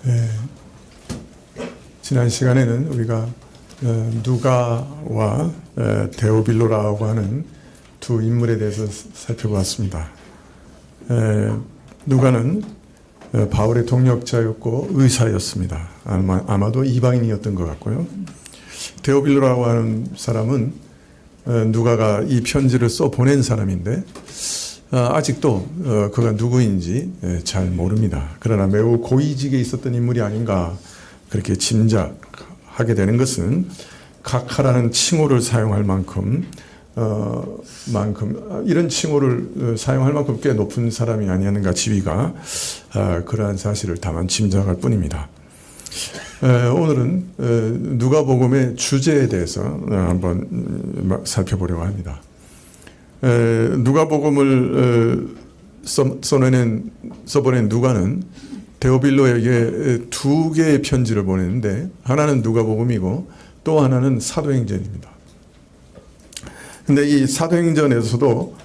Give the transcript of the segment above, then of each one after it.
예, 지난 시간에는 우리가 누가와 데오빌로라고 하는 두 인물에 대해서 살펴보았습니다. 누가는 바울의 동역자였고 의사였습니다. 아마도 이방인이었던 것 같고요. 데오빌로라고 하는 사람은 누가가 이 편지를 써 보낸 사람인데 아직도 그가 누구인지 잘 모릅니다. 그러나 매우 고위직에 있었던 인물이 아닌가 그렇게 짐작하게 되는 것은 각하라는 칭호를 사용할 만큼 이런 칭호를 사용할 만큼 꽤 높은 사람이 아니었는가 지위가 그러한 사실을 다만 짐작할 뿐입니다. 오늘은 누가복음의 주제에 대해서 한번 살펴보려고 합니다. 누가복음을 써보낸 누가는 데오빌로에게 두 개의 편지를 보냈는데 하나는 누가복음이고 또 하나는 사도행전입니다. 근데 이 사도행전에서도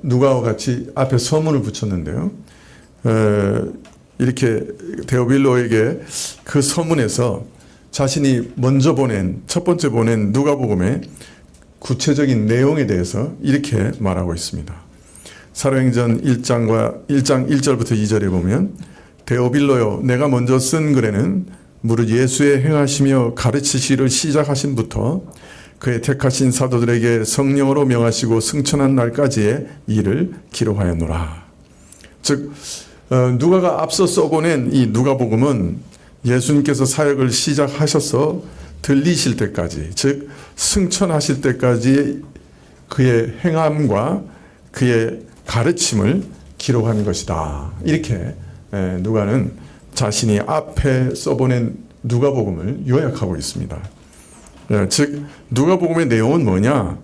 누가와 같이 앞에 서문을 붙였는데요. 이렇게 데오빌로에게 그 서문에서 자신이 먼저 첫 번째 보낸 누가복음의 구체적인 내용에 대해서 이렇게 말하고 있습니다. 사도행전 1장 1절부터 2절에 보면 데오빌로여 내가 먼저 쓴 글에는 무릇 예수의 행하시며 가르치시기를 시작하신부터 그의 택하신 사도들에게 성령으로 명하시고 승천한 날까지의 일을 기록하였노라. 즉 누가가 앞서 써보낸 이 누가복음은 예수님께서 사역을 시작하셔서 들리실 때까지, 즉 승천하실 때까지 그의 행함과 그의 가르침을 기록한 것이다. 이렇게 누가는 자신이 앞에 써보낸 누가복음을 요약하고 있습니다. 즉 누가복음의 내용은 뭐냐?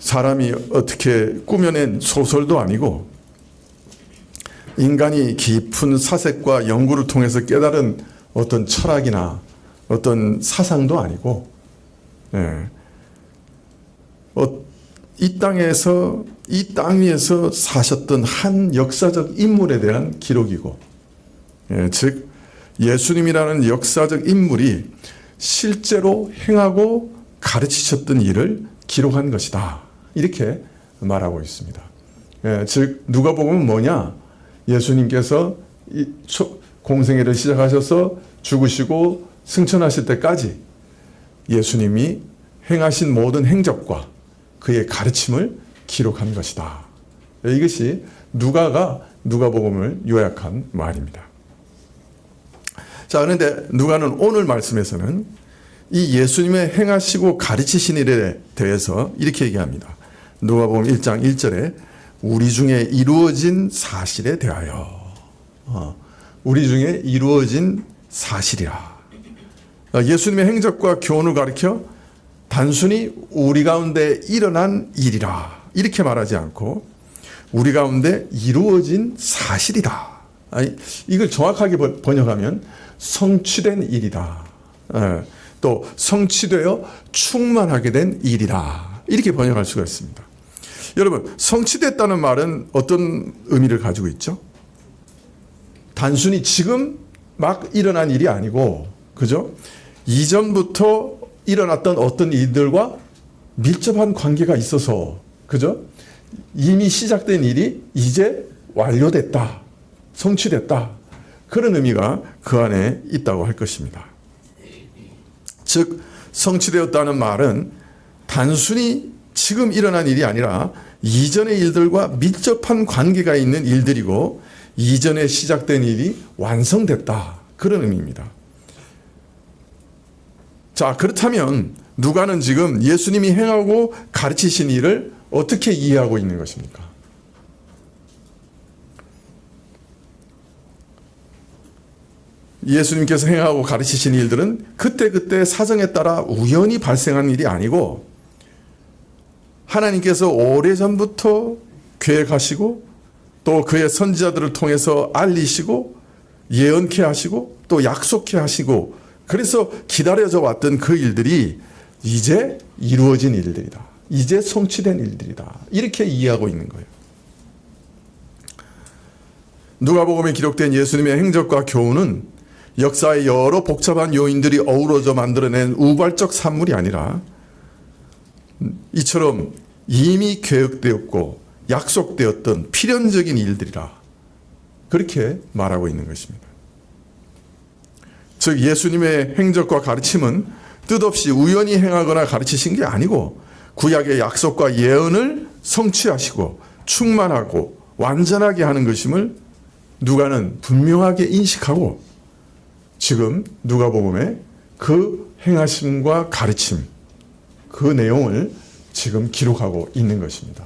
사람이 어떻게 꾸며낸 소설도 아니고 인간이 깊은 사색과 연구를 통해서 깨달은 어떤 철학이나 어떤 사상도 아니고 이 땅 위에서 사셨던 한 역사적 인물에 대한 기록이고 즉 예수님이라는 역사적 인물이 실제로 행하고 가르치셨던 일을 기록한 것이다. 이렇게 말하고 있습니다. 즉 누가복음은 뭐냐? 예수님께서 공생애를 시작하셔서 죽으시고 승천하실 때까지 예수님이 행하신 모든 행적과 그의 가르침을 기록한 것이다. 이것이 누가가 누가복음을 요약한 말입니다. 자, 그런데 누가는 오늘 말씀에서는 이 예수님의 행하시고 가르치신 일에 대해서 이렇게 얘기합니다. 누가복음 1장 1절에 우리 중에 이루어진 사실에 대하여 우리 중에 이루어진 사실이라. 예수님의 행적과 교훈을 가리켜 단순히 우리 가운데 일어난 일이라 이렇게 말하지 않고 우리 가운데 이루어진 사실이다. 이걸 정확하게 번역하면 성취된 일이다. 또 성취되어 충만하게 된 일이다. 이렇게 번역할 수가 있습니다. 여러분, 성취됐다는 말은 어떤 의미를 가지고 있죠? 단순히 지금 막 일어난 일이 아니고, 그죠? 이전부터 일어났던 어떤 일들과 밀접한 관계가 있어서, 그죠? 이미 시작된 일이 이제 완료됐다. 성취됐다. 그런 의미가 그 안에 있다고 할 것입니다. 즉, 성취되었다는 말은 단순히 지금 일어난 일이 아니라 이전의 일들과 밀접한 관계가 있는 일들이고 이전에 시작된 일이 완성됐다. 그런 의미입니다. 자, 그렇다면 누가는 지금 예수님이 행하고 가르치신 일을 어떻게 이해하고 있는 것입니까? 예수님께서 행하고 가르치신 일들은 그때그때 사정에 따라 우연히 발생한 일이 아니고 하나님께서 오래전부터 계획하시고 또 그의 선지자들을 통해서 알리시고 예언케 하시고 또 약속케 하시고 그래서 기다려져 왔던 그 일들이 이제 이루어진 일들이다. 이제 성취된 일들이다. 이렇게 이해하고 있는 거예요. 누가복음에 기록된 예수님의 행적과 교훈은 역사의 여러 복잡한 요인들이 어우러져 만들어낸 우발적 산물이 아니라 이처럼 이미 계획되었고 약속되었던 필연적인 일들이라 그렇게 말하고 있는 것입니다. 즉 예수님의 행적과 가르침은 뜻없이 우연히 행하거나 가르치신 게 아니고 구약의 약속과 예언을 성취하시고 충만하고 완전하게 하는 것임을 누가는 분명하게 인식하고 지금 누가복음에 그 행하심과 가르침, 그 내용을 지금 기록하고 있는 것입니다.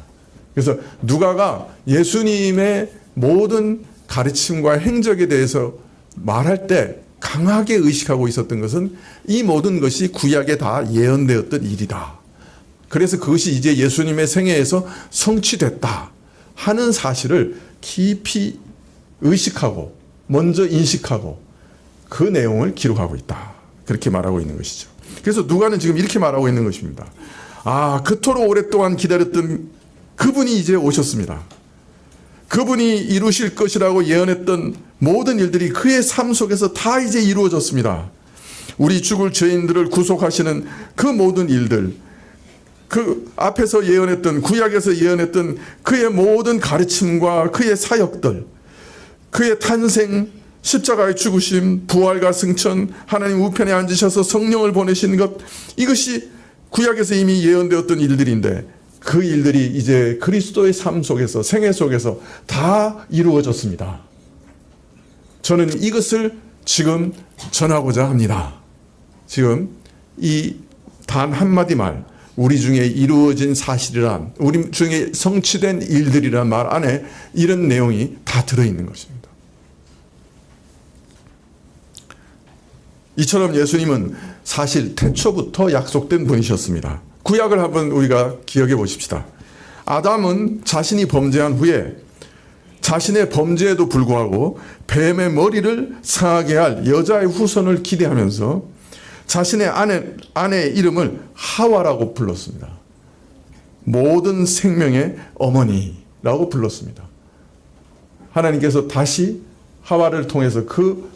그래서 누가가 예수님의 모든 가르침과 행적에 대해서 말할 때 강하게 의식하고 있었던 것은 이 모든 것이 구약에 다 예언되었던 일이다. 그래서 그것이 이제 예수님의 생애에서 성취됐다 하는 사실을 깊이 의식하고 먼저 인식하고 그 내용을 기록하고 있다. 그렇게 말하고 있는 것이죠. 그래서 누가는 지금 이렇게 말하고 있는 것입니다. 아, 그토록 오랫동안 기다렸던 그분이 이제 오셨습니다. 그분이 이루실 것이라고 예언했던 모든 일들이 그의 삶 속에서 다 이제 이루어졌습니다. 우리 죽을 죄인들을 구속하시는 그 모든 일들, 그 앞에서 예언했던, 구약에서 예언했던 그의 모든 가르침과 그의 사역들, 그의 탄생, 십자가의 죽으심, 부활과 승천, 하나님 우편에 앉으셔서 성령을 보내신 것, 이것이 구약에서 이미 예언되었던 일들인데 그 일들이 이제 그리스도의 삶 속에서, 생애 속에서 다 이루어졌습니다. 저는 이것을 지금 전하고자 합니다. 지금 이 단 한마디 말, 우리 중에 이루어진 사실이란, 우리 중에 성취된 일들이란 말 안에 이런 내용이 다 들어있는 것입니다. 이처럼 예수님은 사실 태초부터 약속된 분이셨습니다. 구약을 한번 우리가 기억해 보십시다. 아담은 자신이 범죄한 후에 자신의 범죄에도 불구하고 뱀의 머리를 상하게 할 여자의 후손을 기대하면서 자신의 아내의 이름을 하와라고 불렀습니다. 모든 생명의 어머니라고 불렀습니다. 하나님께서 다시 하와를 통해서 그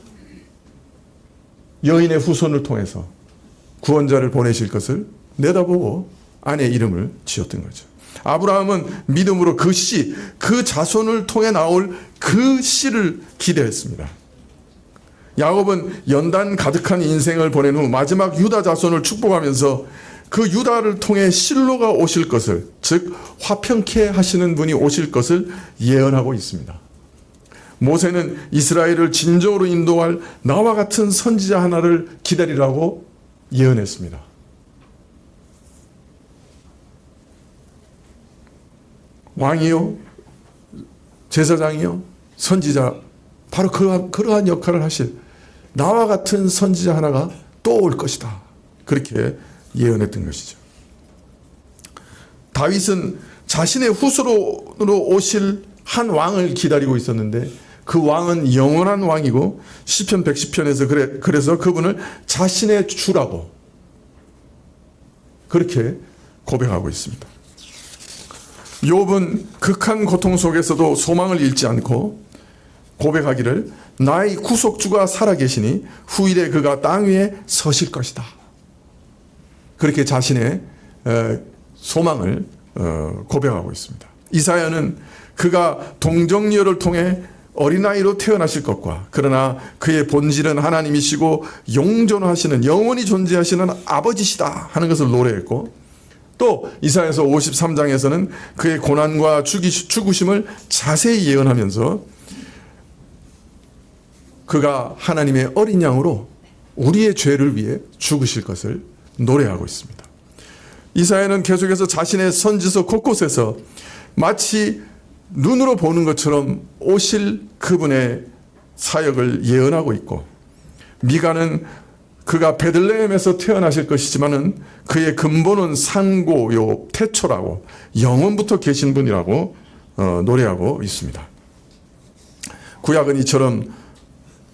여인의 후손을 통해서 구원자를 보내실 것을 내다보고 아내의 이름을 지었던 거죠. 아브라함은 믿음으로 그 씨, 그 자손을 통해 나올 그 씨를 기대했습니다. 야곱은 연단 가득한 인생을 보낸 후 마지막 유다 자손을 축복하면서 그 유다를 통해 실로가 오실 것을, 즉 화평케 하시는 분이 오실 것을 예언하고 있습니다. 모세는 이스라엘을 진정으로 인도할 나와 같은 선지자 하나를 기다리라고 예언했습니다. 왕이요, 제사장이요, 선지자, 바로 그러한 역할을 하실 나와 같은 선지자 하나가 또 올 것이다. 그렇게 예언했던 것이죠. 다윗은 자신의 후손으로 오실 한 왕을 기다리고 있었는데 그 왕은 영원한 왕이고 시편 110편에서 그래서 그분을 자신의 주라고 그렇게 고백하고 있습니다. 욥은 극한 고통 속에서도 소망을 잃지 않고 고백하기를 나의 구속주가 살아계시니 후일에 그가 땅 위에 서실 것이다. 그렇게 자신의 소망을 고백하고 있습니다. 이사야는 그가 동정녀를 통해 어린아이로 태어나실 것과 그러나 그의 본질은 하나님이시고 용존하시는 영원히 존재하시는 아버지시다 하는 것을 노래했고 또 이사야서 53장에서는 그의 고난과 죽으심을 자세히 예언하면서 그가 하나님의 어린 양으로 우리의 죄를 위해 죽으실 것을 노래하고 있습니다. 이사야는 계속해서 자신의 선지서 곳곳에서 마치 눈으로 보는 것처럼 오실 그분의 사역을 예언하고 있고 미가는 그가 베들레헴에서 태어나실 것이지만은 그의 근본은 산고요 태초라고 영원부터 계신 분이라고 노래하고 있습니다. 구약은 이처럼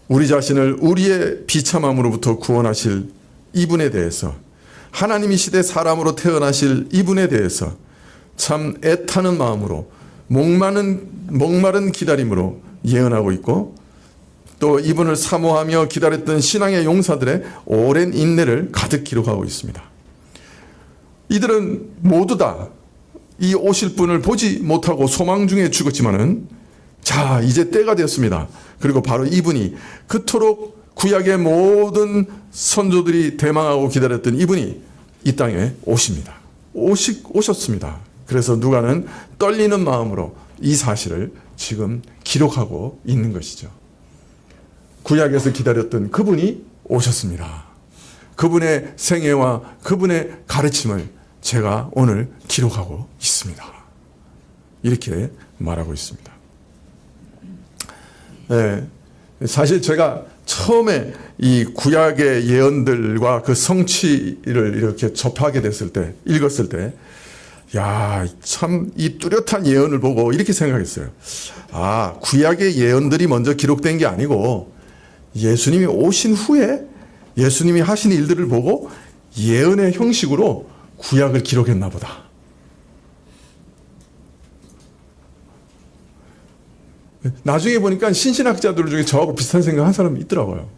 우리 자신을 우리의 비참함으로부터 구원하실 이분에 대해서 하나님이 시대 사람으로 태어나실 이분에 대해서 참 애타는 마음으로 목마른 기다림으로 예언하고 있고, 또 이분을 사모하며 기다렸던 신앙의 용사들의 오랜 인내를 가득 기록하고 있습니다. 이들은 모두 다 이 오실 분을 보지 못하고 소망 중에 죽었지만은, 자, 이제 때가 되었습니다. 그리고 바로 이분이, 그토록 구약의 모든 선조들이 대망하고 기다렸던 이분이 이 땅에 오십니다. 오셨습니다. 그래서 누가는 떨리는 마음으로 이 사실을 지금 기록하고 있는 것이죠. 구약에서 기다렸던 그분이 오셨습니다. 그분의 생애와 그분의 가르침을 제가 오늘 기록하고 있습니다. 이렇게 말하고 있습니다. 네, 사실 제가 처음에 이 구약의 예언들과 그 성취를 이렇게 접하게 됐을 때, 읽었을 때, 야, 참 이 뚜렷한 예언을 보고 이렇게 생각했어요. 아, 구약의 예언들이 먼저 기록된 게 아니고 예수님이 오신 후에 예수님이 하신 일들을 보고 예언의 형식으로 구약을 기록했나 보다. 나중에 보니까 신신학자들 중에 저하고 비슷한 생각 한 사람이 있더라고요.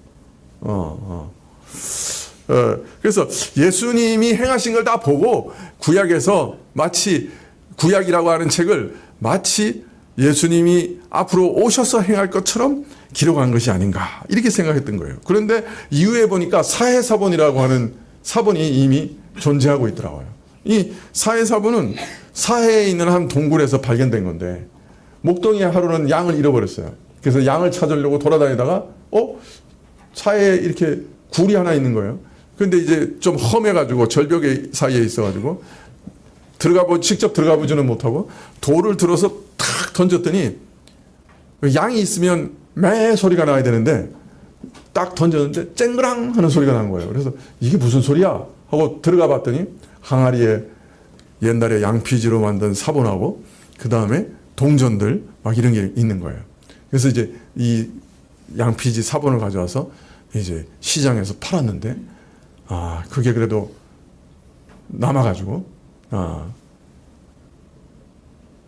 그래서 예수님이 행하신 걸 다 보고 구약에서 마치 구약이라고 하는 책을 마치 예수님이 앞으로 오셔서 행할 것처럼 기록한 것이 아닌가 이렇게 생각했던 거예요. 그런데 이후에 보니까 사해사본이라고 하는 사본이 이미 존재하고 있더라고요. 이 사해사본은 사해에 있는 한 동굴에서 발견된 건데, 목동이 하루는 양을 잃어버렸어요. 그래서 양을 찾으려고 돌아다니다가 차에 이렇게 굴이 하나 있는 거예요. 근데 이제 좀 험해가지고 절벽 사이에 있어가지고 직접 들어가 보지는 못하고 돌을 들어서 탁 던졌더니, 양이 있으면 매 소리가 나야 되는데 딱 던졌는데 쨍그랑 하는 소리가 난 거예요. 그래서 이게 무슨 소리야 하고 들어가 봤더니 항아리에 옛날에 양피지로 만든 사본하고 그 다음에 동전들 막 이런 게 있는 거예요. 그래서 이제 이 양피지 사본을 가져와서 이제 시장에서 팔았는데, 아, 그게 그래도 남아가지고,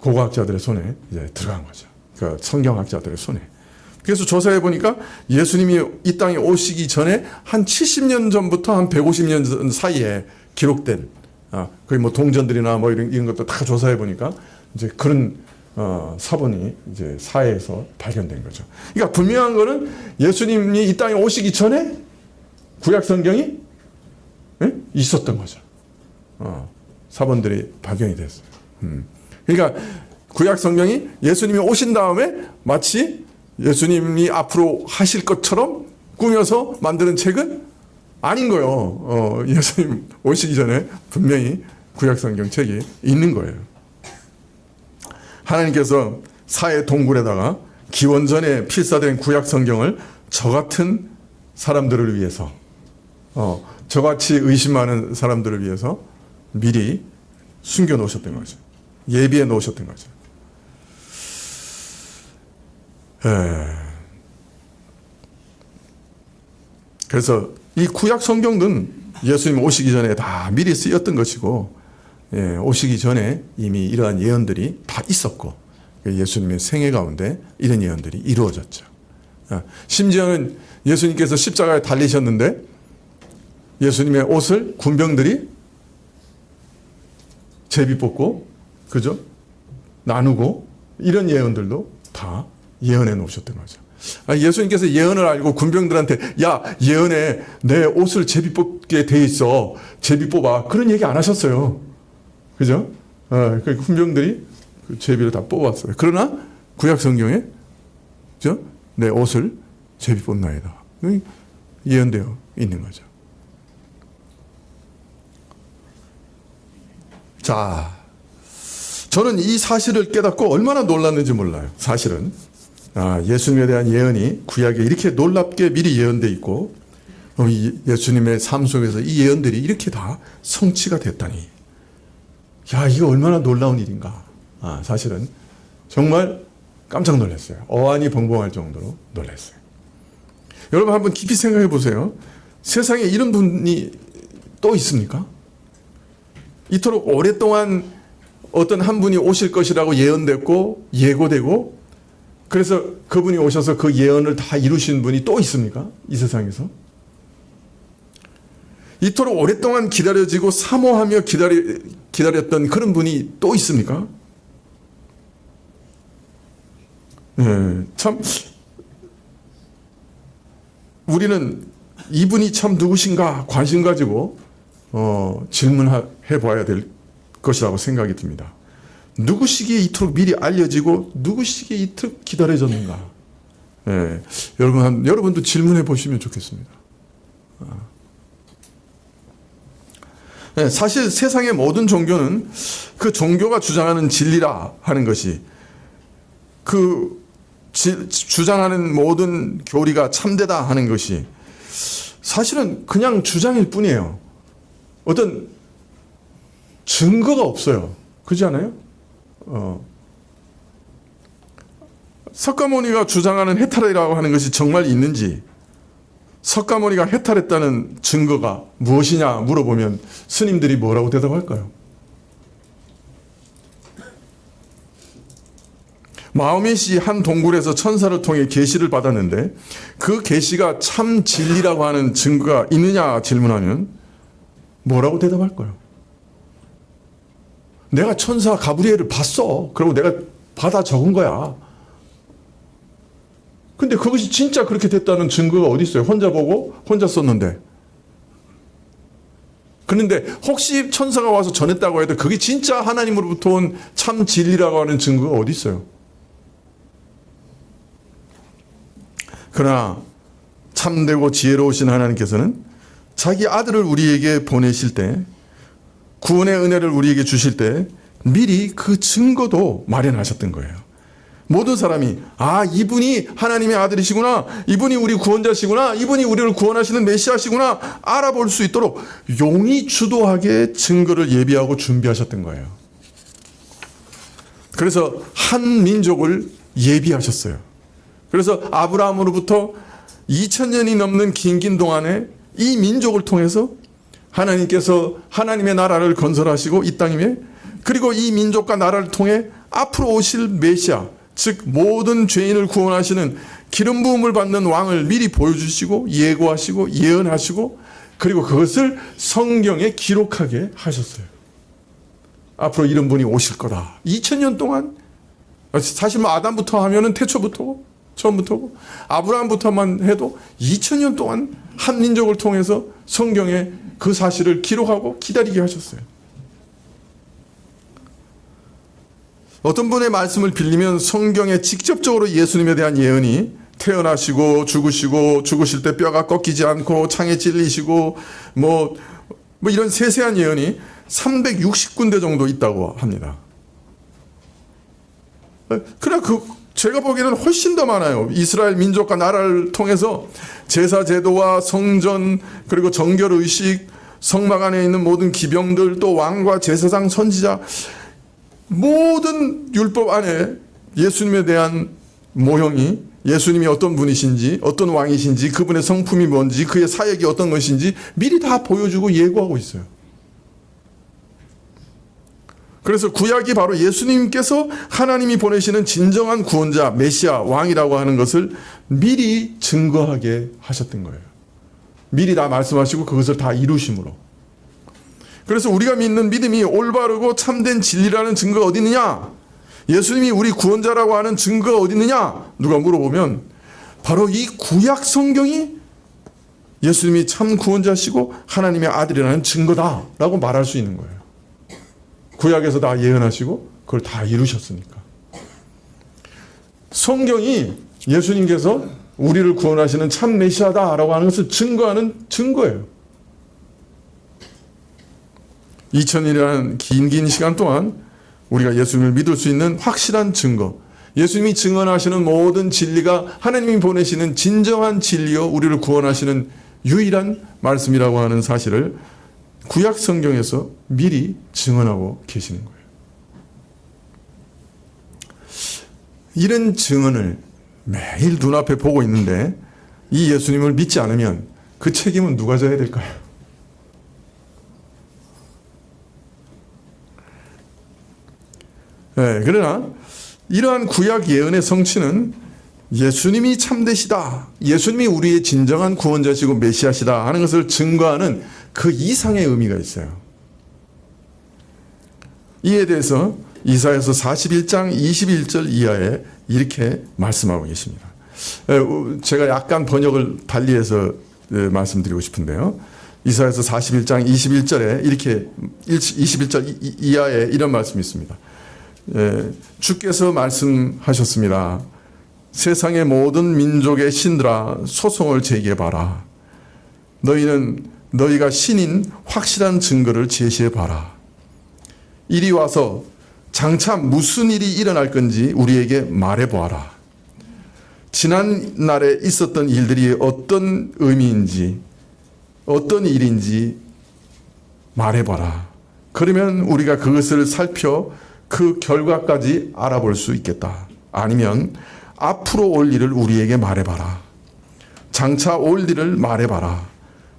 고고학자들의 손에 이제 들어간 거죠. 그 성경학자들의 손에. 그래서 조사해 보니까 예수님이 이 땅에 오시기 전에 한 70년 전부터 한 150년 전 사이에 기록된, 거의 뭐 동전들이나 뭐 이런 것도 다 조사해 보니까 이제 그런 사본이 이제 사해에서 발견된 거죠. 그러니까 분명한 거는 예수님이 이 땅에 오시기 전에 구약 성경이 있었던 거죠. 사본들이 발견이 됐어요. 그러니까 구약 성경이 예수님이 오신 다음에 마치 예수님이 앞으로 하실 것처럼 꾸며서 만드는 책은 아닌 거예요. 예수님 오시기 전에 분명히 구약 성경 책이 있는 거예요. 하나님께서 사해 동굴에다가 기원전에 필사된 구약 성경을 저 같은 사람들을 위해서, 저같이 의심 많은 사람들을 위해서 미리 숨겨 놓으셨던 거죠. 예비해 놓으셨던 거죠. 그래서 이 구약 성경은 예수님 오시기 전에 다 미리 쓰였던 것이고, 오시기 전에 이미 이러한 예언들이 다 있었고, 예수님의 생애 가운데 이런 예언들이 이루어졌죠. 심지어는 예수님께서 십자가에 달리셨는데 예수님의 옷을 군병들이 제비 뽑고, 그죠? 나누고, 이런 예언들도 다 예언해 놓으셨던 거죠. 예수님께서 예언을 알고 군병들한테, 야, 예언에 내 옷을 제비 뽑게 돼 있어. 제비 뽑아. 그런 얘기 안 하셨어요. 그죠? 그 군병들이 그 제비를 다 뽑았어요. 그러나 구약 성경에, 그죠? 내 옷을 제비 뽑나이다. 예언되어 있는 거죠. 자, 저는 이 사실을 깨닫고 얼마나 놀랐는지 몰라요. 사실은 예수님에 대한 예언이 구약에 이렇게 놀랍게 미리 예언되어 있고, 예수님의 삶 속에서 이 예언들이 이렇게 다 성취가 됐다니, 야, 이거 얼마나 놀라운 일인가. 사실은 정말 깜짝 놀랐어요. 어안이 벙벙할 정도로 놀랐어요. 여러분 한번 깊이 생각해 보세요. 세상에 이런 분이 또 있습니까? 이토록 오랫동안 어떤 한 분이 오실 것이라고 예언됐고 예고되고, 그래서 그분이 오셔서 그 예언을 다 이루신 분이 또 있습니까? 이 세상에서? 이토록 오랫동안 기다려지고 사모하며 기다렸던 그런 분이 또 있습니까? 참 우리는 이분이 참 누구신가 관심 가지고 질문해 봐야 될 것이라고 생각이 듭니다. 누구시기에 이토록 미리 알려지고 누구시기에 이토록 기다려졌는가? 여러분도 질문해 보시면 좋겠습니다. 사실 세상의 모든 종교는 그 종교가 주장하는 진리라 하는 것이 주장하는 모든 교리가 참되다 하는 것이 사실은 그냥 주장일 뿐이에요. 어떤 증거가 없어요. 그렇지 않아요? 석가모니가 주장하는 해탈이라고 하는 것이 정말 있는지, 석가모니가 해탈했다는 증거가 무엇이냐 물어보면 스님들이 뭐라고 대답할까요? 마오메시 한 동굴에서 천사를 통해 계시를 받았는데 그 계시가 참 진리라고 하는 증거가 있느냐 질문하면 뭐라고 대답할까요? 내가 천사 가브리엘을 봤어. 그리고 내가 받아 적은 거야. 근데 그것이 진짜 그렇게 됐다는 증거가 어디 있어요? 혼자 보고 혼자 썼는데. 그런데 혹시 천사가 와서 전했다고 해도 그게 진짜 하나님으로부터 온 참 진리라고 하는 증거가 어디 있어요? 그러나 참되고 지혜로우신 하나님께서는 자기 아들을 우리에게 보내실 때, 구원의 은혜를 우리에게 주실 때 미리 그 증거도 마련하셨던 거예요. 모든 사람이 이분이 하나님의 아들이시구나, 이분이 우리 구원자시구나, 이분이 우리를 구원하시는 메시아시구나 알아볼 수 있도록 용이 주도하게 증거를 예비하고 준비하셨던 거예요. 그래서 한 민족을 예비하셨어요. 그래서 아브라함으로부터 2000년이 넘는 긴 동안에 이 민족을 통해서 하나님께서 하나님의 나라를 건설하시고 이 땅 위에, 그리고 이 민족과 나라를 통해 앞으로 오실 메시아, 즉 모든 죄인을 구원하시는 기름 부음을 받는 왕을 미리 보여주시고 예고하시고 예언하시고, 그리고 그것을 성경에 기록하게 하셨어요. 앞으로 이런 분이 오실 거다. 2000년 동안, 사실 아담부터 하면은 태초부터고 처음부터고 아브라함부터만 해도 2000년 동안 한 민족을 통해서 성경에 그 사실을 기록하고 기다리게 하셨어요. 어떤 분의 말씀을 빌리면 성경에 직접적으로 예수님에 대한 예언이 태어나시고 죽으실 때 뼈가 꺾이지 않고 창에 찔리시고 뭐 이런 세세한 예언이 360군데 정도 있다고 합니다. 그래 제가 보기에는 훨씬 더 많아요. 이스라엘 민족과 나라를 통해서 제사 제도와 성전, 그리고 정결의식, 성막 안에 있는 모든 기병들, 또 왕과 제사장, 선지자, 모든 율법 안에 예수님에 대한 모형이, 예수님이 어떤 분이신지, 어떤 왕이신지, 그분의 성품이 뭔지, 그의 사역이 어떤 것인지 미리 다 보여주고 예고하고 있어요. 그래서 구약이 바로 예수님께서 하나님이 보내시는 진정한 구원자, 메시아, 왕이라고 하는 것을 미리 증거하게 하셨던 거예요. 미리 다 말씀하시고 그것을 다 이루심으로. 그래서 우리가 믿는 믿음이 올바르고 참된 진리라는 증거가 어디 있느냐? 예수님이 우리 구원자라고 하는 증거가 어디 있느냐? 누가 물어보면 바로 이 구약 성경이 예수님이 참 구원자시고 하나님의 아들이라는 증거다라고 말할 수 있는 거예요. 구약에서 다 예언하시고 그걸 다 이루셨으니까. 성경이 예수님께서 우리를 구원하시는 참 메시아다라고 하는 것을 증거하는 증거예요. 2000년이라는 긴 시간 동안 우리가 예수님을 믿을 수 있는 확실한 증거, 예수님이 증언하시는 모든 진리가 하나님이 보내시는 진정한 진리요 우리를 구원하시는 유일한 말씀이라고 하는 사실을 구약 성경에서 미리 증언하고 계시는 거예요. 이런 증언을 매일 눈앞에 보고 있는데 이 예수님을 믿지 않으면 그 책임은 누가 져야 될까요? 그러나 이러한 구약 예언의 성취는 예수님이 참되시다, 예수님이 우리의 진정한 구원자시고 메시아시다 하는 것을 증거하는 그 이상의 의미가 있어요. 이에 대해서 이사야서 41장 21절 이하에 이렇게 말씀하고 계십니다. 제가 약간 번역을 달리해서 말씀드리고 싶은데요. 이사야서 41장 21절에 이렇게 21절 이하에 이런 말씀이 있습니다. 주께서 말씀하셨습니다. 세상의 모든 민족의 신들아 소송을 제기해봐라. 너희는 너희가 신인 확실한 증거를 제시해봐라. 이리 와서 장차 무슨 일이 일어날 건지 우리에게 말해보아라. 지난 날에 있었던 일들이 어떤 의미인지 어떤 일인지 말해봐라. 그러면 우리가 그것을 살펴 그 결과까지 알아볼 수 있겠다. 아니면 앞으로 올 일을 우리에게 말해봐라. 장차 올 일을 말해봐라.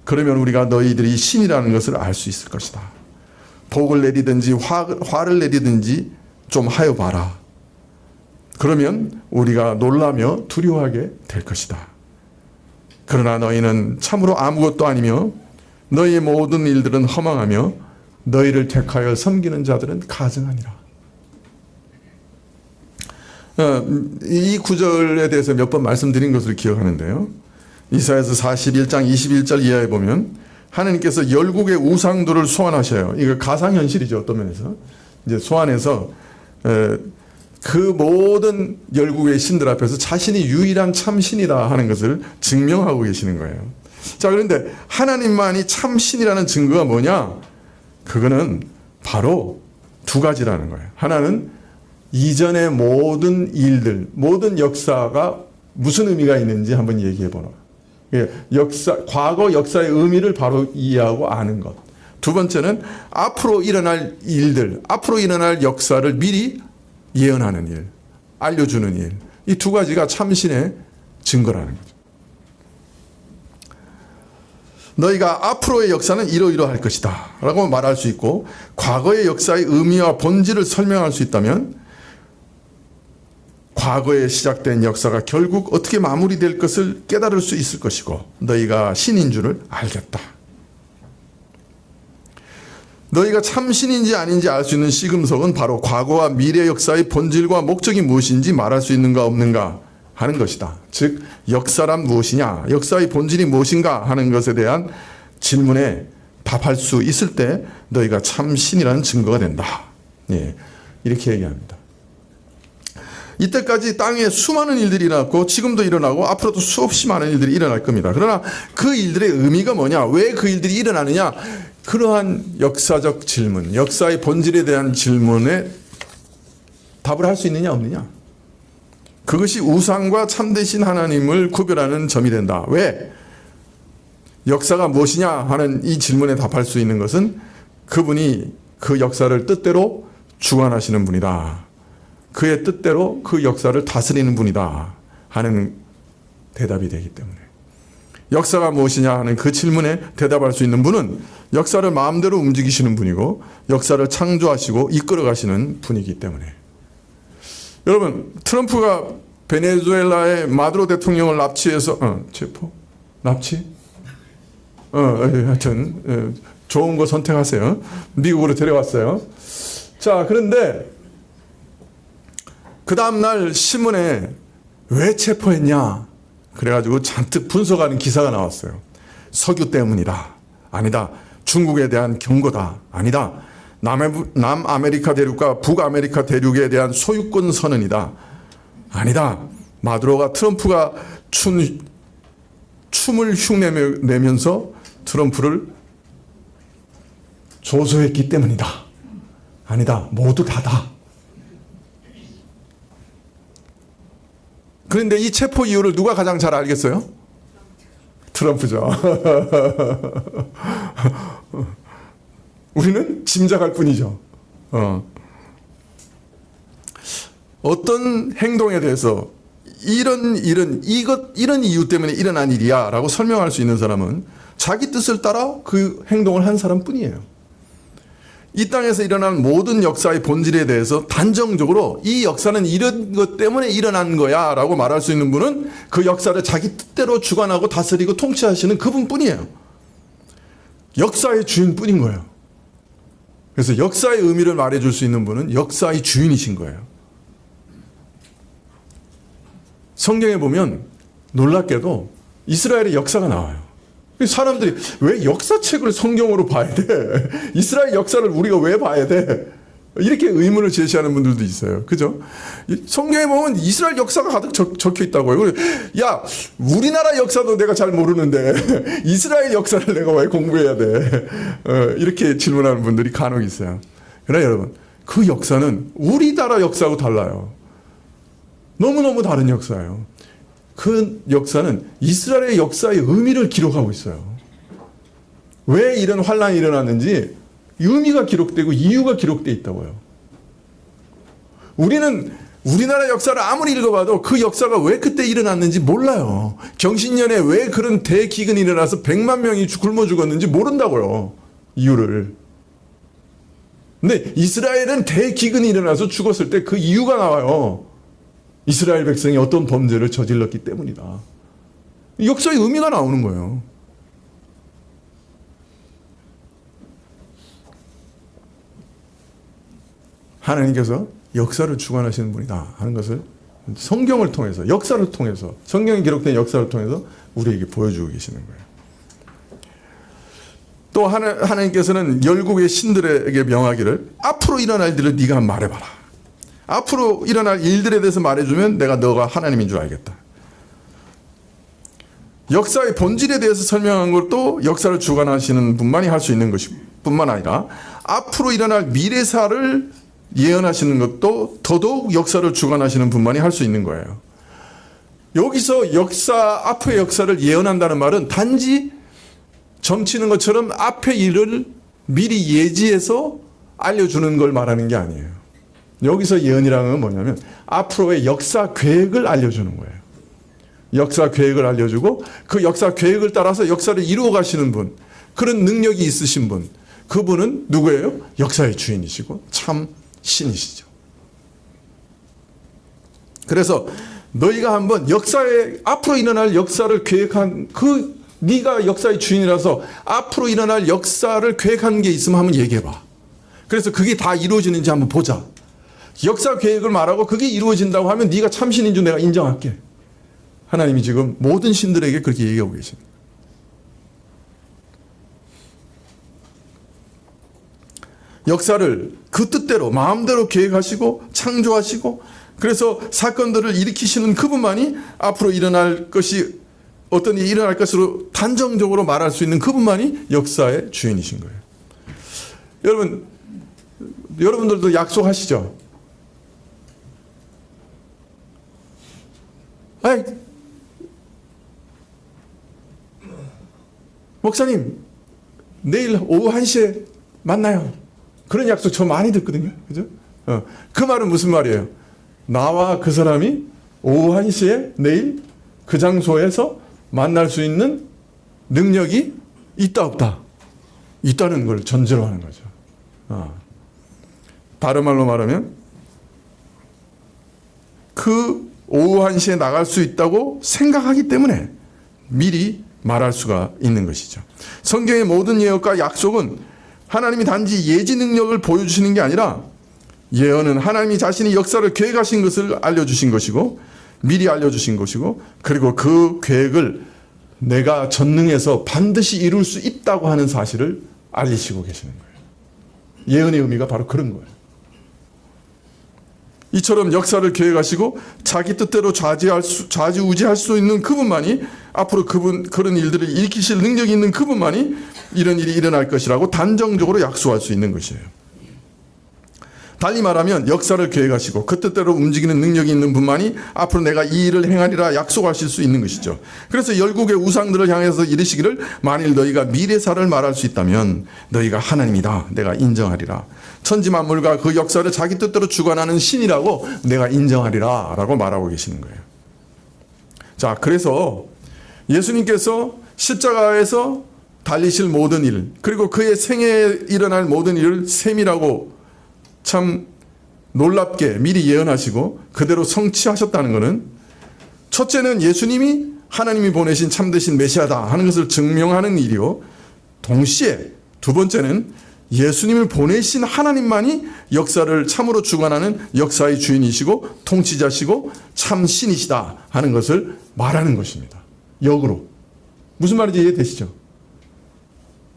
그러면 우리가 너희들이 신이라는 것을 알 수 있을 것이다. 복을 내리든지 화를 내리든지 좀 하여 봐라. 그러면 우리가 놀라며 두려워하게 될 것이다. 그러나 너희는 참으로 아무것도 아니며 너희의 모든 일들은 허망하며 너희를 택하여 섬기는 자들은 가증하니라. 이 구절에 대해서 몇 번 말씀드린 것을 기억하는데요. 이사야서 41장 21절 이하에 보면 하나님께서 열국의 우상들을 소환하셔요. 이거 가상현실이죠. 어떤 면에서. 이제 소환해서 그 모든 열국의 신들 앞에서 자신이 유일한 참신이다 하는 것을 증명하고 계시는 거예요. 자, 그런데 하나님만이 참신이라는 증거가 뭐냐? 그거는 바로 두 가지라는 거예요. 하나는 이전의 모든 일들, 모든 역사가 무슨 의미가 있는지 한번 얘기해 보라. 과거 역사의 의미를 바로 이해하고 아는 것. 두 번째는 앞으로 일어날 일들, 앞으로 일어날 역사를 미리 예언하는 일, 알려주는 일. 이 두 가지가 참신의 증거라는 거죠. 너희가 앞으로의 역사는 이러이러할 것이다 라고 말할 수 있고, 과거의 역사의 의미와 본질을 설명할 수 있다면 과거에 시작된 역사가 결국 어떻게 마무리될 것을 깨달을 수 있을 것이고, 너희가 신인 줄을 알겠다. 너희가 참신인지 아닌지 알 수 있는 시금석은 바로 과거와 미래 역사의 본질과 목적이 무엇인지 말할 수 있는가 없는가 하는 것이다. 즉 역사란 무엇이냐, 역사의 본질이 무엇인가 하는 것에 대한 질문에 답할 수 있을 때 너희가 참신이라는 증거가 된다. 예, 이렇게 얘기합니다. 이때까지 땅에 수많은 일들이 일어났고 지금도 일어나고 앞으로도 수없이 많은 일들이 일어날 겁니다. 그러나 그 일들의 의미가 뭐냐, 왜 그 일들이 일어나느냐, 그러한 역사적 질문, 역사의 본질에 대한 질문에 답을 할 수 있느냐 없느냐, 그것이 우상과 참되신 하나님을 구별하는 점이 된다. 왜? 역사가 무엇이냐 하는 이 질문에 답할 수 있는 것은 그분이 그 역사를 뜻대로 주관하시는 분이다. 그의 뜻대로 그 역사를 다스리는 분이다 하는 대답이 되기 때문에, 역사가 무엇이냐 하는 그 질문에 대답할 수 있는 분은 역사를 마음대로 움직이시는 분이고 역사를 창조하시고 이끌어 가시는 분이기 때문에. 여러분, 트럼프가 베네수엘라의 마두로 대통령을 납치해서 체포? 납치? 하여튼 좋은 거 선택하세요. 미국으로 데려왔어요. 자, 그런데 그 다음날 신문에 왜 체포했냐 그래가지고 잔뜩 분석하는 기사가 나왔어요. 석유 때문이다. 아니다. 중국에 대한 경고다. 아니다. 남아메리카 대륙과 북아메리카 대륙에 대한 소유권 선언이다. 아니다. 마두로가 트럼프가 춤을 흉내내면서 트럼프를 조소했기 때문이다. 아니다. 모두 다다. 그런데 이 체포 이유를 누가 가장 잘 알겠어요? 트럼프죠. 우리는 짐작할 뿐이죠. 어떤 행동에 대해서 이런 이유 때문에 일어난 일이야 라고 설명할 수 있는 사람은 자기 뜻을 따라 그 행동을 한 사람 뿐이에요. 이 땅에서 일어난 모든 역사의 본질에 대해서 단정적으로 이 역사는 이런 것 때문에 일어난 거야 라고 말할 수 있는 분은 그 역사를 자기 뜻대로 주관하고 다스리고 통치하시는 그분뿐이에요. 역사의 주인뿐인 거예요. 그래서 역사의 의미를 말해줄 수 있는 분은 역사의 주인이신 거예요. 성경에 보면 놀랍게도 이스라엘의 역사가 나와요. 사람들이 왜 역사책을 성경으로 봐야 돼? 이스라엘 역사를 우리가 왜 봐야 돼? 이렇게 의문을 제시하는 분들도 있어요. 그죠? 성경에 보면 이스라엘 역사가 가득 적혀 있다고요. 야, 우리나라 역사도 내가 잘 모르는데 이스라엘 역사를 내가 왜 공부해야 돼? 이렇게 질문하는 분들이 간혹 있어요. 그러나 여러분, 그 역사는 우리나라 역사하고 달라요. 너무너무 다른 역사예요. 그 역사는 이스라엘의 역사의 의미를 기록하고 있어요. 왜 이런 환란이 일어났는지 의미가 기록되고 이유가 기록되어 있다고요. 우리는 우리나라 역사를 아무리 읽어봐도 그 역사가 왜 그때 일어났는지 몰라요. 경신년에 왜 그런 대기근이 일어나서 100만 명이 굶어 죽었는지 모른다고요. 이유를. 근데 이스라엘은 대기근이 일어나서 죽었을 때 그 이유가 나와요. 이스라엘 백성이 어떤 범죄를 저질렀기 때문이다. 역사의 의미가 나오는 거예요. 하나님께서 역사를 주관하시는 분이다 하는 것을 성경을 통해서, 역사를 통해서, 성경에 기록된 역사를 통해서 우리에게 보여주고 계시는 거예요. 또 하나님께서는 열국의 신들에게 명하기를 앞으로 일어날 일들을 네가 말해봐라. 앞으로 일어날 일들에 대해서 말해주면 내가 너가 하나님인 줄 알겠다. 역사의 본질에 대해서 설명한 것도 역사를 주관하시는 분만이 할 수 있는 것이 뿐만 아니라 앞으로 일어날 미래사를 예언하시는 것도 더더욱 역사를 주관하시는 분만이 할 수 있는 거예요. 여기서 앞의 역사를 예언한다는 말은 단지 점치는 것처럼 앞의 일을 미리 예지해서 알려주는 걸 말하는 게 아니에요. 여기서 예언이라는 건 뭐냐면 앞으로의 역사 계획을 알려주는 거예요. 역사 계획을 알려주고 그 역사 계획을 따라서 역사를 이루어 가시는 분, 그런 능력이 있으신 분, 그분은 누구예요? 역사의 주인이시고 참 신이시죠. 그래서 너희가 한번 역사에 앞으로 일어날 역사를 계획한 네가 역사의 주인이라서 앞으로 일어날 역사를 계획한 게 있으면 한번 얘기해봐. 그래서 그게 다 이루어지는지 한번 보자. 역사 계획을 말하고 그게 이루어진다고 하면 네가 참신인 줄 내가 인정할게. 하나님이 지금 모든 신들에게 그렇게 얘기하고 계십니다. 역사를 그 뜻대로 마음대로 계획하시고 창조하시고 그래서 사건들을 일으키시는 그분만이 앞으로 일어날 것이 어떤 일이 일어날 것으로 단정적으로 말할 수 있는 그분만이 역사의 주인이신 거예요. 여러분들도 약속하시죠? 아이, 목사님, 내일 오후 1시에 만나요. 그런 약속 저 많이 듣거든요. 그죠? 그 말은 무슨 말이에요? 나와 그 사람이 오후 1시에 내일 그 장소에서 만날 수 있는 능력이 있다, 없다? 있다는 걸 전제로 하는 거죠. 다른 말로 말하면 그 오후 1시에 나갈 수 있다고 생각하기 때문에 미리 말할 수가 있는 것이죠. 성경의 모든 예언과 약속은 하나님이 단지 예지 능력을 보여주시는 게 아니라 예언은 하나님이 자신이 역사를 계획하신 것을 알려주신 것이고 미리 알려주신 것이고 그리고 그 계획을 내가 전능해서 반드시 이룰 수 있다고 하는 사실을 알리시고 계시는 거예요. 예언의 의미가 바로 그런 거예요. 이처럼 역사를 계획하시고 자기 뜻대로 좌지우지할 수 있는 그분만이 앞으로 그런 일들을 일으키실 능력이 있는 그분만이 이런 일이 일어날 것이라고 단정적으로 약속할 수 있는 것이에요. 달리 말하면 역사를 계획하시고 그 뜻대로 움직이는 능력이 있는 분만이 앞으로 내가 이 일을 행하리라 약속하실 수 있는 것이죠. 그래서 열국의 우상들을 향해서 이르시기를 만일 너희가 미래사를 말할 수 있다면 너희가 하나님이다 내가 인정하리라. 천지만물과 그 역사를 자기 뜻대로 주관하는 신이라고 내가 인정하리라 라고 말하고 계시는 거예요. 자, 그래서 예수님께서 십자가에서 달리실 모든 일, 그리고 그의 생애에 일어날 모든 일을 세밀하고 참 놀랍게 미리 예언하시고 그대로 성취하셨다는 것은, 첫째는 예수님이 하나님이 보내신 참되신 메시아다 하는 것을 증명하는 일이요, 동시에 두 번째는 예수님을 보내신 하나님만이 역사를 참으로 주관하는 역사의 주인이시고 통치자시고 참신이시다 하는 것을 말하는 것입니다. 역으로. 무슨 말인지 이해되시죠?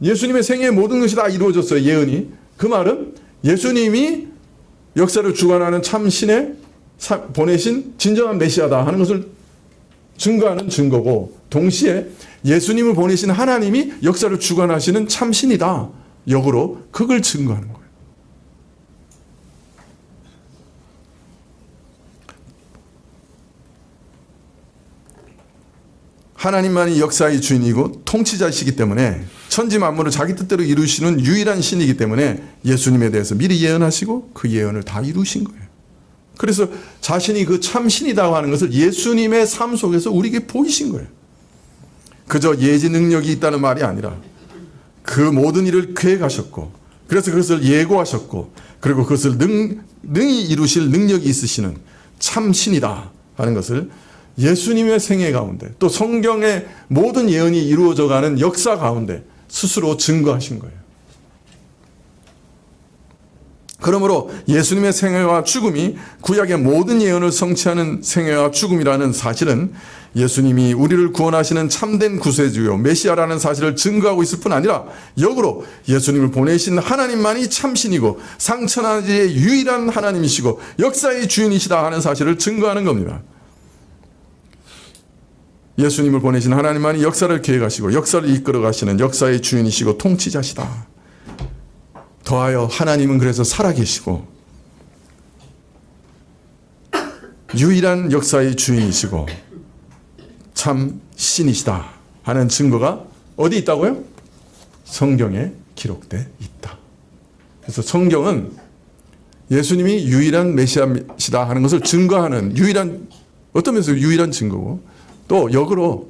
예수님의 생애의 모든 것이 다 이루어졌어요, 예언이. 그 말은 예수님이 역사를 주관하는 참신의 보내신 진정한 메시아다 하는 것을 증거하는 증거고, 동시에 예수님을 보내신 하나님이 역사를 주관하시는 참신이다, 역으로 그걸 증거하는 거예요. 하나님만이 역사의 주인이고 통치자이시기 때문에, 천지 만물을 자기 뜻대로 이루시는 유일한 신이기 때문에 예수님에 대해서 미리 예언하시고 그 예언을 다 이루신 거예요. 그래서 자신이 그 참신이라고 하는 것을 예수님의 삶 속에서 우리에게 보이신 거예요. 그저 예지 능력이 있다는 말이 아니라 그 모든 일을 계획하셨고, 그래서 그것을 예고하셨고, 그리고 그것을 능히 이루실 능력이 있으시는 참신이다 하는 것을 예수님의 생애 가운데, 또 성경의 모든 예언이 이루어져가는 역사 가운데 스스로 증거하신 거예요. 그러므로 예수님의 생애와 죽음이 구약의 모든 예언을 성취하는 생애와 죽음이라는 사실은 예수님이 우리를 구원하시는 참된 구세주요 메시아라는 사실을 증거하고 있을 뿐 아니라, 역으로 예수님을 보내신 하나님만이 참신이고 상천하지의 유일한 하나님이시고 역사의 주인이시다 하는 사실을 증거하는 겁니다. 예수님을 보내신 하나님만이 역사를 계획하시고 역사를 이끌어 가시는 역사의 주인이시고 통치자시다. 더하여 하나님은 그래서 살아계시고 유일한 역사의 주인이시고 참 신이시다 하는 증거가 어디 있다고요? 성경에 기록되어 있다. 그래서 성경은 예수님이 유일한 메시아시다 하는 것을 증거하는 유일한, 어떤 면에서 유일한 증거고, 또 역으로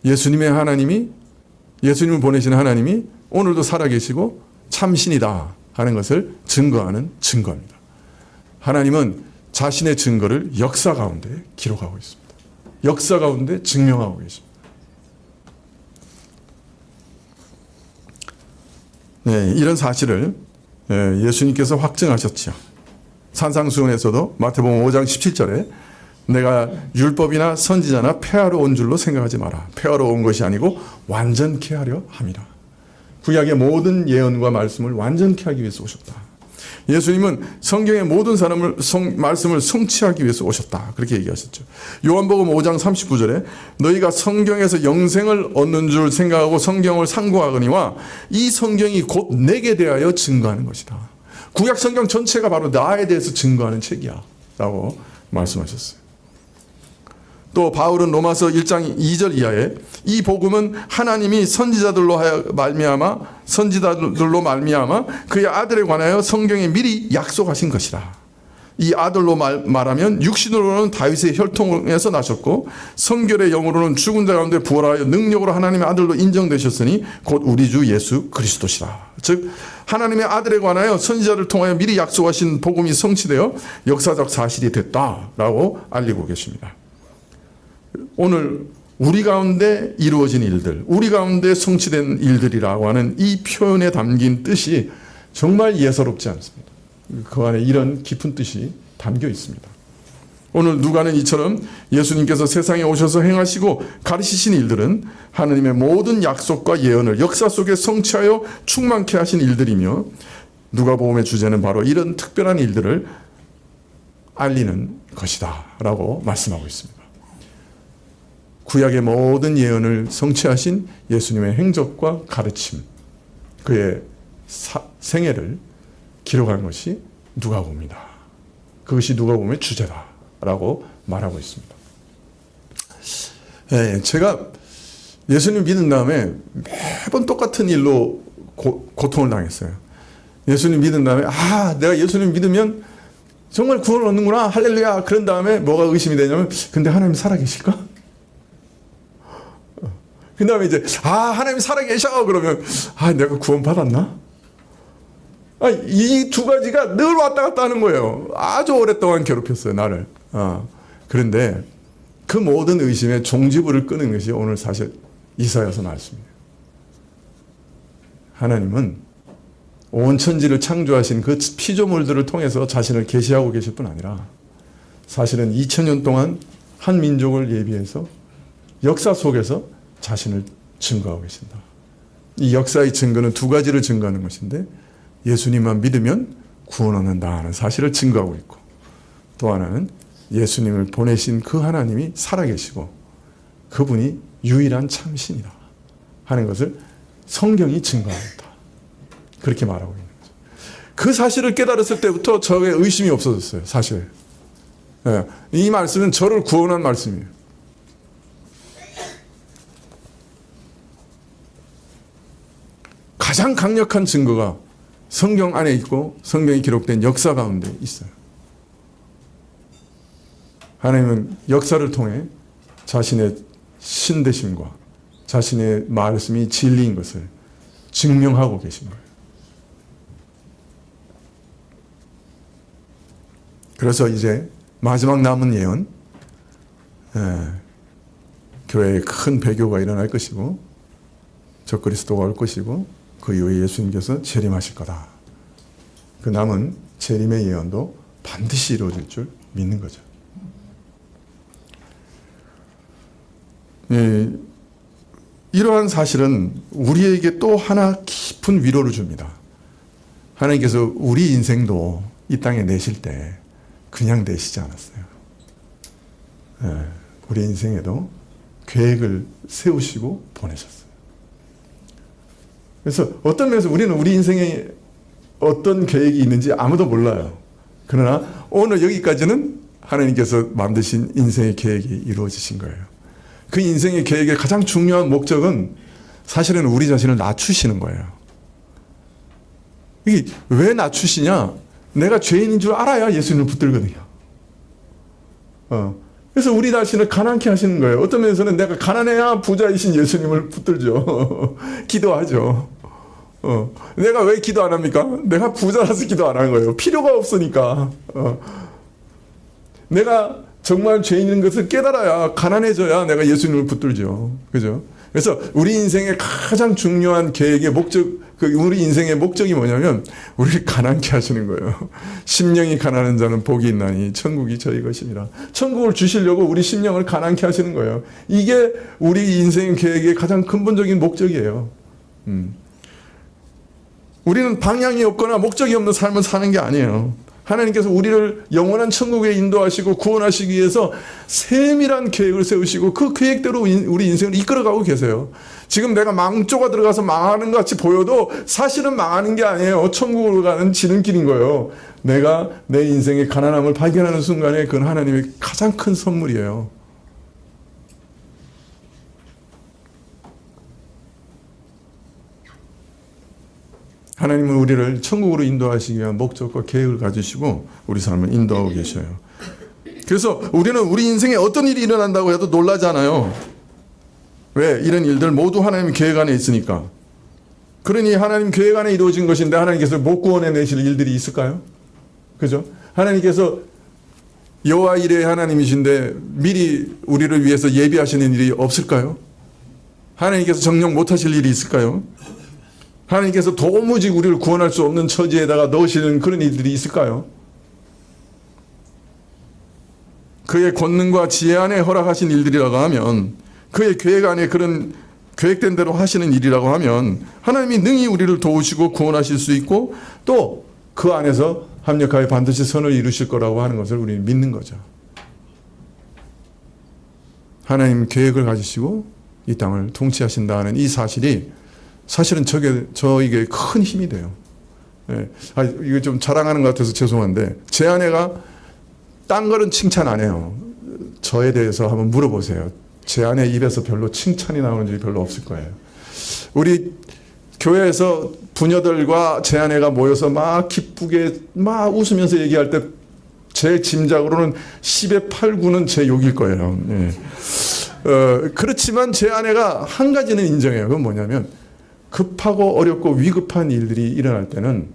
예수님의 하나님이, 예수님을 보내신 하나님이 오늘도 살아계시고 참신이다 하는 것을 증거하는 증거입니다. 하나님은 자신의 증거를 역사 가운데 기록하고 있습니다. 역사 가운데 증명하고 계십니다. 네, 이런 사실을 예수님께서 확증하셨죠. 산상수훈에서도 마태복음 5장 17절에 내가 율법이나 선지자나 폐하러 온 줄로 생각하지 마라. 폐하러 온 것이 아니고 완전케 하려 함이라. 구약의 모든 예언과 말씀을 완전케 하기 위해서 오셨다. 예수님은 성경의 모든 말씀을 성취하기 위해서 오셨다. 그렇게 얘기하셨죠. 요한복음 5장 39절에 너희가 성경에서 영생을 얻는 줄 생각하고 성경을 상고하거니와 이 성경이 곧 내게 대하여 증거하는 것이다. 구약 성경 전체가 바로 나에 대해서 증거하는 책이야 라고 말씀하셨어요. 또 바울은 로마서 1장 2절 이하에 이 복음은 하나님이 선지자들로 말미암아 그의 아들에 관하여 성경에 미리 약속하신 것이라. 이 아들로 말하면 육신으로는 다윗의 혈통에서 나셨고 성결의 영으로는 죽은 자 가운데 부활하여 능력으로 하나님의 아들로 인정되셨으니 곧 우리 주 예수 그리스도시라. 즉 하나님의 아들에 관하여 선지자를 통하여 미리 약속하신 복음이 성취되어 역사적 사실이 됐다라고 알리고 계십니다. 오늘 우리 가운데 이루어진 일들, 우리 가운데 성취된 일들이라고 하는 이 표현에 담긴 뜻이 정말 예사롭지 않습니다. 그 안에 이런 깊은 뜻이 담겨 있습니다. 오늘 누가는 이처럼 예수님께서 세상에 오셔서 행하시고 가르치신 일들은 하나님의 모든 약속과 예언을 역사 속에 성취하여 충만케 하신 일들이며, 누가복음의 주제는 바로 이런 특별한 일들을 알리는 것이다 라고 말씀하고 있습니다. 구약의 모든 예언을 성취하신 예수님의 행적과 가르침, 그의 생애를 기록한 것이 누가복음이다. 그것이 누가복음의 주제다라고 말하고 있습니다. 제가 예수님 믿은 다음에 매번 똑같은 일로 고통을 당했어요. 예수님 믿은 다음에 내가 예수님 믿으면 정말 구원을 얻는구나, 할렐루야. 그런 다음에 뭐가 의심이 되냐면, 근데 하나님 살아계실까? 그 다음에 이제, 하나님 살아계셔! 그러면, 내가 구원받았나? 이 두 가지가 늘 왔다 갔다 하는 거예요. 아주 오랫동안 괴롭혔어요, 나를. 그런데 그 모든 의심의 종지부를 끄는 것이 오늘 사실 이사야서 말씀이에요. 하나님은 온 천지를 창조하신 그 피조물들을 통해서 자신을 계시하고 계실 뿐 아니라 사실은 2000년 동안 한 민족을 예비해서 역사 속에서 자신을 증거하고 계신다. 이 역사의 증거는 두 가지를 증거하는 것인데 예수님만 믿으면 구원 얻는다 하는 사실을 증거하고 있고 또 하나는 예수님을 보내신 그 하나님이 살아계시고 그분이 유일한 참신이다 하는 것을 성경이 증거합니다. 그렇게 말하고 있는 거죠. 그 사실을 깨달았을 때부터 저의 의심이 없어졌어요. 사실. 이 말씀은 저를 구원한 말씀이에요. 가장 강력한 증거가 성경 안에 있고 성경이 기록된 역사 가운데 있어요. 하나님은 역사를 통해 자신의 신되심과 자신의 말씀이 진리인 것을 증명하고 계신 거예요. 그래서 이제 마지막 남은 예언, 교회에 큰 배교가 일어날 것이고 적그리스도가 올 것이고 그 이후에 예수님께서 재림하실 거다. 그 남은 재림의 예언도 반드시 이루어질 줄 믿는 거죠. 이러한 사실은 우리에게 또 하나 깊은 위로를 줍니다. 하나님께서 우리 인생도 이 땅에 내실 때 그냥 내시지 않았어요. 우리 인생에도 계획을 세우시고 보내셨어요. 그래서 어떤 면에서 우리는 우리 인생에 어떤 계획이 있는지 아무도 몰라요. 그러나 오늘 여기까지는 하나님께서 만드신 인생의 계획이 이루어지신 거예요. 그 인생의 계획의 가장 중요한 목적은 사실은 우리 자신을 낮추시는 거예요. 이게 왜 낮추시냐? 내가 죄인인 줄 알아야 예수님을 붙들거든요. 그래서 우리 자신을 가난케 하시는 거예요. 어떤 면에서는 내가 가난해야 부자이신 예수님을 붙들죠. 기도하죠. 내가 왜 기도 안 합니까? 내가 부자라서 기도 안 하는 거예요. 필요가 없으니까. 내가 정말 죄인인 것을 깨달아야 가난해져야 내가 예수님을 붙들죠. 그죠? 그래서 우리 인생의 가장 중요한 계획의 목적, 우리 인생의 목적이 뭐냐면 우리를 가난케 하시는 거예요. 심령이 가난한 자는 복이 있나니 천국이 저희 것이니라. 천국을 주시려고 우리 심령을 가난케 하시는 거예요. 이게 우리 인생 계획의 가장 근본적인 목적이에요. 우리는 방향이 없거나 목적이 없는 삶을 사는 게 아니에요. 하나님께서 우리를 영원한 천국에 인도하시고 구원하시기 위해서 세밀한 계획을 세우시고 그 계획대로 우리 인생을 이끌어가고 계세요. 지금 내가 망조가 들어가서 망하는 것 같이 보여도 사실은 망하는 게 아니에요. 천국으로 가는 지름길인 거예요. 내가 내 인생의 가난함을 발견하는 순간에 그건 하나님의 가장 큰 선물이에요. 하나님은 우리를 천국으로 인도하시기 위한 목적과 계획을 가지시고 우리 삶을 인도하고 계셔요. 그래서 우리는 우리 인생에 어떤 일이 일어난다고 해도 놀라지 않아요. 왜? 이런 일들 모두 하나님 계획 안에 있으니까. 그러니 하나님 계획 안에 이루어진 것인데 하나님께서 못 구원해 내실 일들이 있을까요? 그죠? 하나님께서 여호와 이레 하나님이신데 미리 우리를 위해서 예비하시는 일이 없을까요? 하나님께서 정령 못하실 일이 있을까요? 하나님께서 도무지 우리를 구원할 수 없는 처지에다가 넣으시는 그런 일들이 있을까요? 그의 권능과 지혜 안에 허락하신 일들이라고 하면, 그의 계획 안에 그런 계획된 대로 하시는 일이라고 하면 하나님이 능히 우리를 도우시고 구원하실 수 있고 또 그 안에서 합력하여 반드시 선을 이루실 거라고 하는 것을 우리는 믿는 거죠. 하나님 계획을 가지시고 이 땅을 통치하신다는 이 사실이 사실은 저에게 큰 힘이 돼요. 예. 이거 좀 자랑하는 것 같아서 죄송한데 제 아내가 딴 거는 칭찬 안 해요. 저에 대해서 한번 물어보세요. 제 아내 입에서 별로 칭찬이 나오는 적이 별로 없을 거예요. 우리 교회에서 부녀들과 제 아내가 모여서 막 기쁘게 막 웃으면서 얘기할 때 제 짐작으로는 10의 8, 9는 제 욕일 거예요. 예. 그렇지만 제 아내가 한 가지는 인정해요. 그건 뭐냐면 급하고 어렵고 위급한 일들이 일어날 때는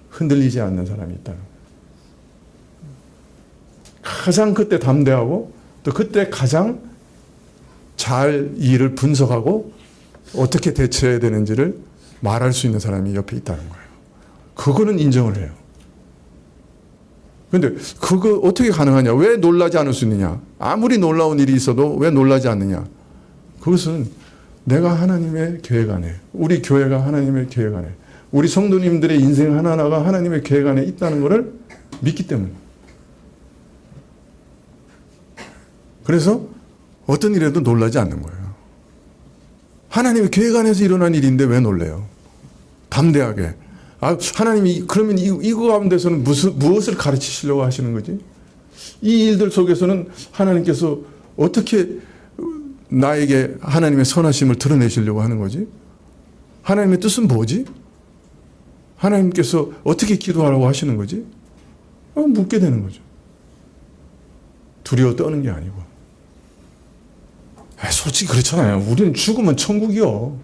흔들리지 않는 사람이 있다는 거예요. 가장 그때 담대하고 또 그때 가장 잘 일을 분석하고 어떻게 대처해야 되는지를 말할 수 있는 사람이 옆에 있다는 거예요. 그거는 인정을 해요. 그런데 그거 어떻게 가능하냐? 왜 놀라지 않을 수 있느냐? 아무리 놀라운 일이 있어도 왜 놀라지 않느냐? 그것은 내가 하나님의 계획 안에, 우리 교회가 하나님의 계획 안에, 우리 성도님들의 인생 하나하나가 하나님의 계획 안에 있다는 것을 믿기 때문에. 그래서 어떤 일에도 놀라지 않는 거예요. 하나님의 계획 안에서 일어난 일인데 왜 놀래요? 담대하게. 하나님이 그러면 이거 가운데서는 무엇을 가르치시려고 하시는 거지? 이 일들 속에서는 하나님께서 어떻게 나에게 하나님의 선하심을 드러내시려고 하는 거지? 하나님의 뜻은 뭐지? 하나님께서 어떻게 기도하라고 하시는 거지? 묻게 되는 거죠. 두려워 떠는 게 아니고. 솔직히 그렇잖아요. 우리는 죽으면 천국이요.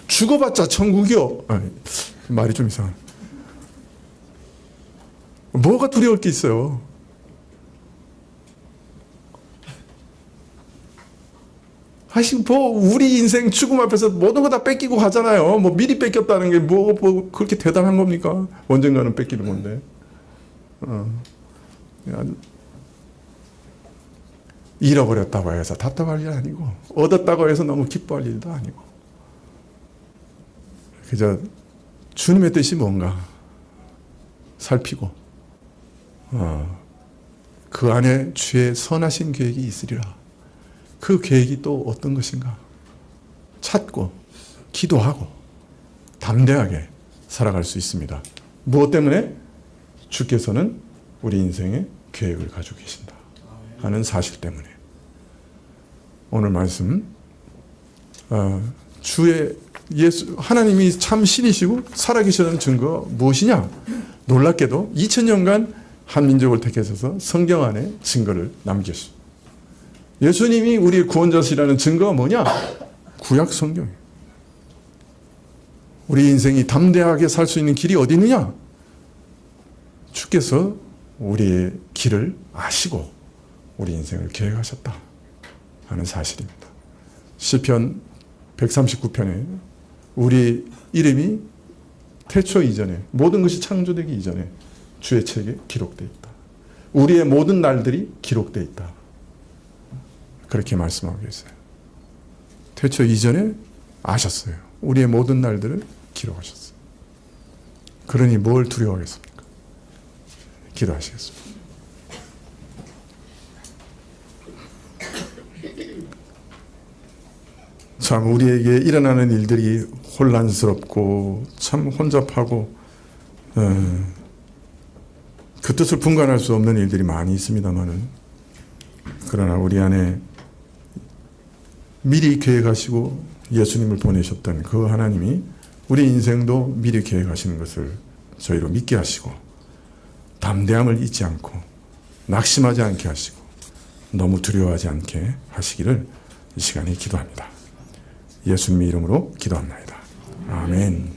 죽어봤자 천국이요. 말이 좀 이상해. 뭐가 두려울 게 있어요? 우리 인생 죽음 앞에서 모든 거 다 뺏기고 가잖아요. 미리 뺏겼다는 게 뭐 그렇게 대단한 겁니까? 언젠가는 뺏기는 건데. 잃어버렸다고 해서 답답할 일 아니고, 얻었다고 해서 너무 기뻐할 일도 아니고, 그저 주님의 뜻이 뭔가 살피고, 그 안에 주의 선하신 계획이 있으리라. 그 계획이 또 어떤 것인가 찾고 기도하고 담대하게 살아갈 수 있습니다. 무엇 때문에? 주께서는 우리 인생에 계획을 가지고 계신다 하는 사실 때문에. 오늘 말씀, 하나님이 참 신이시고 살아계시다는 증거 무엇이냐? 놀랍게도 2000년간 한 민족을 택하셔서 성경 안에 증거를 남겼습니다. 예수님이 우리의 구원자시라는 증거가 뭐냐? 구약 성경이에요. 우리 인생이 담대하게 살 수 있는 길이 어디 있느냐? 주께서 우리의 길을 아시고 우리 인생을 계획하셨다 하는 사실입니다. 시편 139편에 우리 이름이 태초 이전에, 모든 것이 창조되기 이전에 주의 책에 기록되어 있다. 우리의 모든 날들이 기록되어 있다. 그렇게 말씀하고 계세요. 태초 이전에 아셨어요. 우리의 모든 날들을 기록하셨어요. 그러니 뭘 두려워하겠습니까? 기도하시겠습니다. 참 우리에게 일어나는 일들이 혼란스럽고 참 혼잡하고 그 뜻을 분간할 수 없는 일들이 많이 있습니다만은, 그러나 우리 안에 미리 계획하시고 예수님을 보내셨던 그 하나님이 우리 인생도 미리 계획하시는 것을 저희로 믿게 하시고, 담대함을 잊지 않고 낙심하지 않게 하시고 너무 두려워하지 않게 하시기를 이 시간에 기도합니다. 예수님의 이름으로 기도합니다. 아멘.